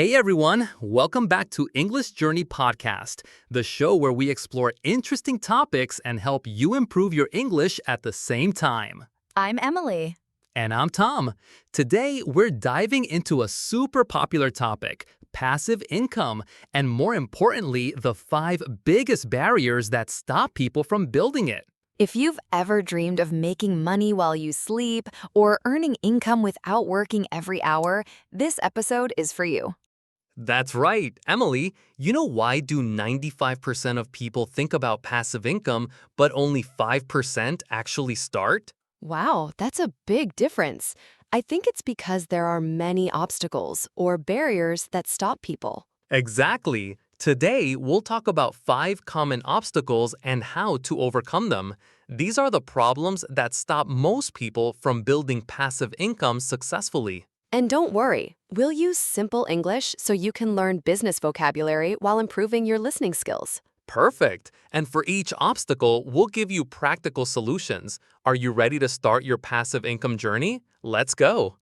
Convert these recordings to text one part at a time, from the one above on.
Hey everyone, welcome back to English Journey Podcast, the show where we explore interesting topics and help you improve your English at the same time. I'm Emily. And I'm Tom. Today, we're diving into a super popular topic, passive income, and more importantly, the 5 biggest barriers that stop people from building it. If you've ever dreamed of making money while you sleep or earning income without working every hour, this episode is for you. That's right, Emily. You know why do 95% of people think about passive income, but only 5% actually start? Wow, that's a big difference. I think it's because there are many obstacles or barriers that stop people. Exactly. Today, we'll talk about 5 common obstacles and how to overcome them. These are the problems that stop most people from building passive income successfully. And don't worry, we'll use simple English so you can learn business vocabulary while improving your listening skills. Perfect. And for each obstacle, we'll give you practical solutions. Are you ready to start your passive income journey? Let's go.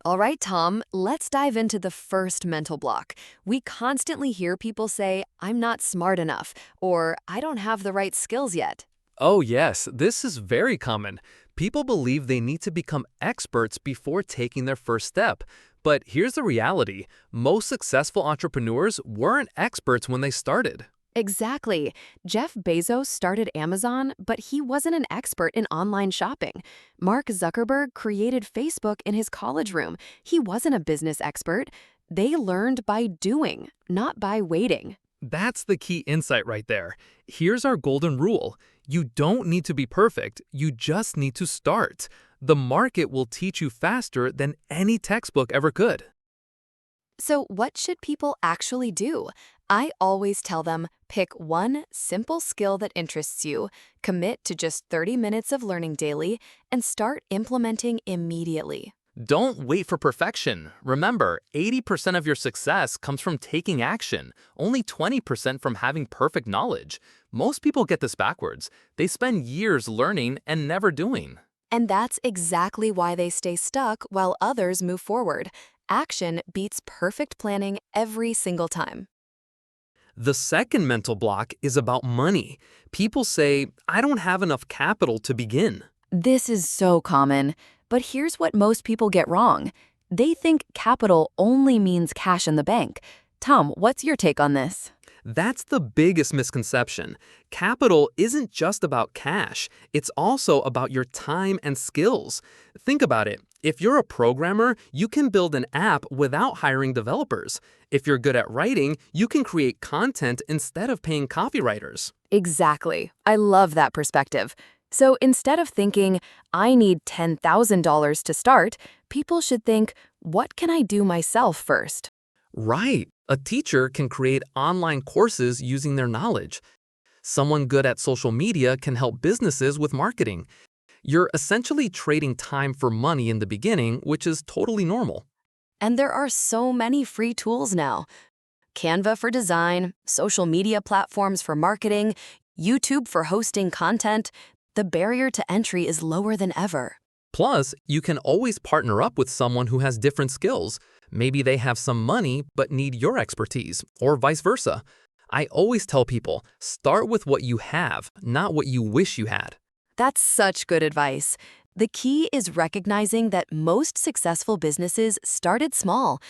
All right, Tom, let's dive into the first mental block. We constantly hear people say, I'm not smart enough, or I don't have the right skills yet. Oh, yes, this is very common. People believe they need to become experts before taking their first step. But here's the reality. Most successful entrepreneurs weren't experts when they started. Exactly. Jeff Bezos started Amazon, but he wasn't an expert in online shopping. Mark Zuckerberg created Facebook in his college room. He wasn't a business expert. They learned by doing, not by waiting. That's the key insight right there. Here's our golden rule. You don't need to be perfect, you just need to start. The market will teach you faster than any textbook ever could. So what should people actually do? I always tell them, pick one simple skill that interests you, commit to just 30 minutes of learning daily, and start implementing immediately. Don't wait for perfection. Remember, 80% of your success comes from taking action, only 20% from having perfect knowledge. Most people get this backwards. They spend years learning and never doing. And that's exactly why they stay stuck while others move forward. Action beats perfect planning every single time. The second mental block is about money. People say, I don't have enough capital to begin. This is so common, but here's what most people get wrong. They think capital only means cash in the bank. Tom, what's your take on this? That's the biggest misconception. Capital isn't just about cash, it's also about your time and skills. Think about it. If you're a programmer, you can build an app without hiring developers. If you're good at writing, you can create content instead of paying copywriters. Exactly. I love that perspective. So instead of thinking, I need $10,000 to start, people should think, what can I do myself first? Right. A teacher can create online courses using their knowledge. Someone good at social media can help businesses with marketing. You're essentially trading time for money in the beginning, which is totally normal. And there are so many free tools now. Canva for design, social media platforms for marketing, YouTube for hosting content. The barrier to entry is lower than ever. Plus, you can always partner up with someone who has different skills. Maybe they have some money but need your expertise, or vice versa. I always tell people, start with what you have, not what you wish you had. That's such good advice. The key is recognizing that most successful businesses started small.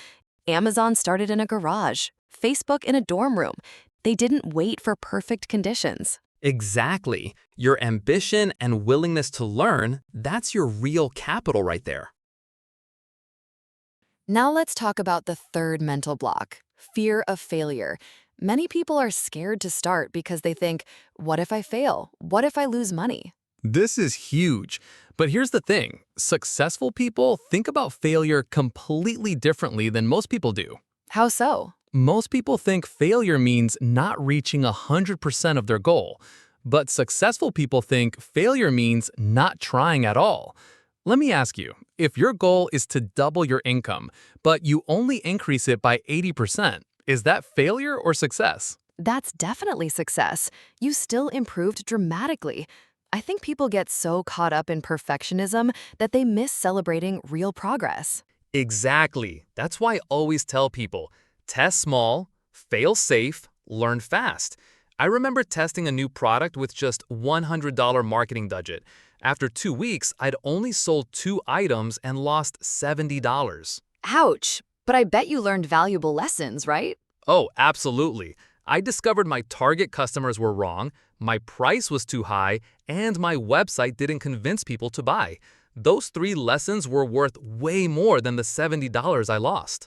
Amazon started in a garage, Facebook in a dorm room. They didn't wait for perfect conditions. Exactly. Your ambition and willingness to learn, that's your real capital right there. Now let's talk about the third mental block, fear of failure. Many people are scared to start because they think, what if I fail? What if I lose money? This is huge. But here's the thing. Successful people think about failure completely differently than most people do. How so? Most people think failure means not reaching 100% of their goal. But successful people think failure means not trying at all. Let me ask you, if your goal is to double your income, but you only increase it by 80%, is that failure or success? That's definitely success. You still improved dramatically. I think people get so caught up in perfectionism that they miss celebrating real progress. Exactly. That's why I always tell people, test small, fail safe, learn fast. I remember testing a new product with just $100 marketing budget. After 2 weeks, I'd only sold 2 items and lost $70. Ouch! But I bet you learned valuable lessons, right? Oh, absolutely. I discovered my target customers were wrong, my price was too high, and my website didn't convince people to buy. Those 3 lessons were worth way more than the $70 I lost.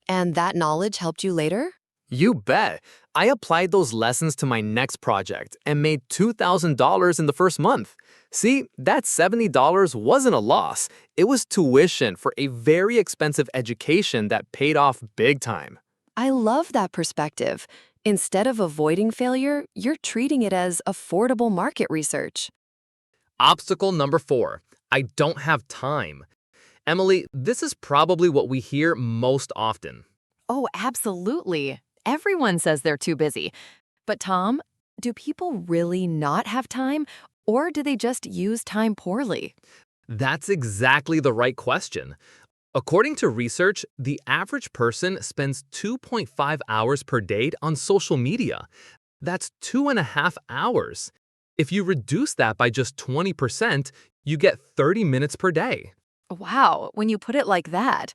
And that knowledge helped you later? You bet. I applied those lessons to my next project and made $2,000 in the first month. See, that $70 wasn't a loss. It was tuition for a very expensive education that paid off big time. I love that perspective. Instead of avoiding failure, you're treating it as affordable market research. Obstacle number 4. I don't have time. Emily, this is probably what we hear most often. Oh, absolutely. Everyone says they're too busy. But Tom, do people really not have time, or do they just use time poorly? That's exactly the right question. According to research, the average person spends 2.5 hours per day on social media. That's 2.5 hours. If you reduce that by just 20%, you get 30 minutes per day. Wow, when you put it like that.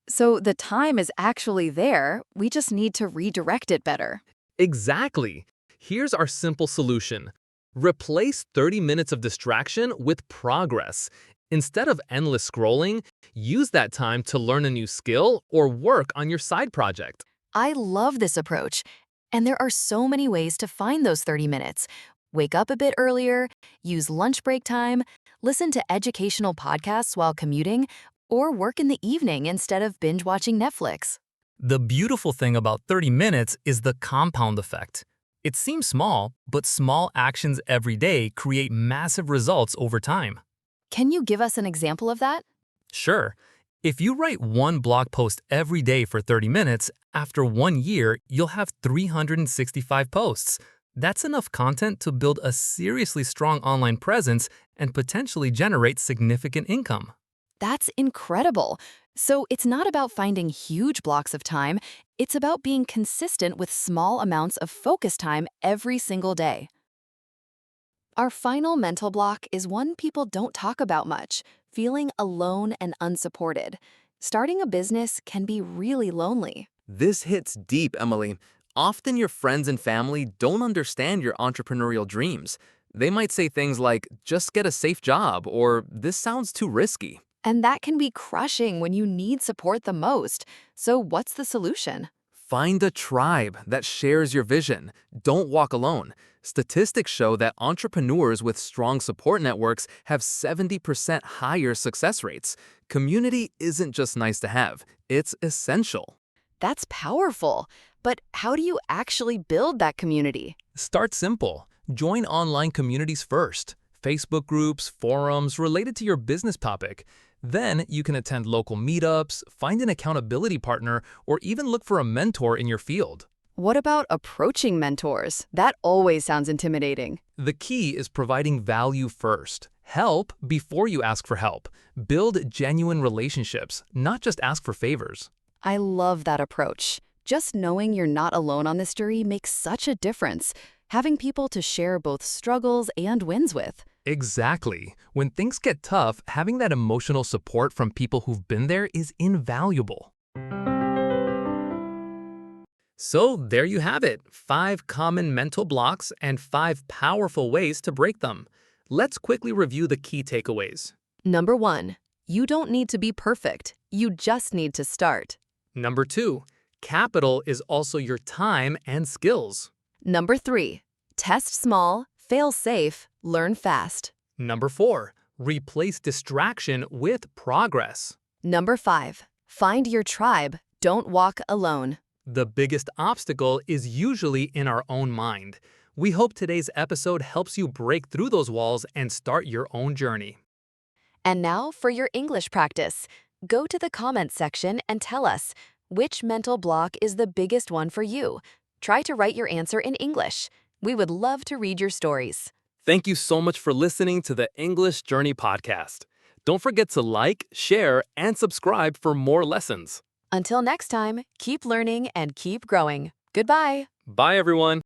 So the time is actually there, we just need to redirect it better. Exactly. Here's our simple solution. Replace 30 minutes of distraction with progress. Instead of endless scrolling, use that time to learn a new skill or work on your side project. I love this approach. And there are so many ways to find those 30 minutes. Wake up a bit earlier, use lunch break time, listen to educational podcasts while commuting, or work in the evening instead of binge watching Netflix. The beautiful thing about 30 minutes is the compound effect. It seems small, but small actions every day create massive results over time. Can you give us an example of that? Sure, if you write one blog post every day for 30 minutes, after 1 year, you'll have 365 posts. That's enough content to build a seriously strong online presence and potentially generate significant income. That's incredible. So it's not about finding huge blocks of time, it's about being consistent with small amounts of focus time every single day. Our final mental block is one people don't talk about much, feeling alone and unsupported. Starting a business can be really lonely. This hits deep, Emily. Often your friends and family don't understand your entrepreneurial dreams. They might say things like, just get a safe job, or this sounds too risky. And that can be crushing when you need support the most. So what's the solution? Find a tribe that shares your vision. Don't walk alone. Statistics show that entrepreneurs with strong support networks have 70% higher success rates. Community isn't just nice to have, it's essential. That's powerful. But how do you actually build that community? Start simple. Join online communities first. Facebook groups, forums related to your business topic. Then you can attend local meetups, find an accountability partner, or even look for a mentor in your field. What about approaching mentors? That always sounds intimidating. The key is providing value first. Help before you ask for help. Build genuine relationships, not just ask for favors. I love that approach. Just knowing you're not alone on this journey makes such a difference. Having people to share both struggles and wins with. Exactly. When things get tough, having that emotional support from people who've been there is invaluable. So there you have it, 5 common mental blocks and 5 powerful ways to break them. Let's quickly review the key takeaways. Number 1, you don't need to be perfect. You just need to start. Number 2, capital is also your time and skills. Number 3, test small, fail safe, learn fast. Number 4, replace distraction with progress. Number 5, find your tribe. Don't walk alone. The biggest obstacle is usually in our own mind. We hope today's episode helps you break through those walls and start your own journey. And now for your English practice. Go to the comments section and tell us, which mental block is the biggest one for you? Try to write your answer in English. We would love to read your stories. Thank you so much for listening to the English Journey podcast. Don't forget to like, share, and subscribe for more lessons. Until next time, keep learning and keep growing. Goodbye. Bye, everyone.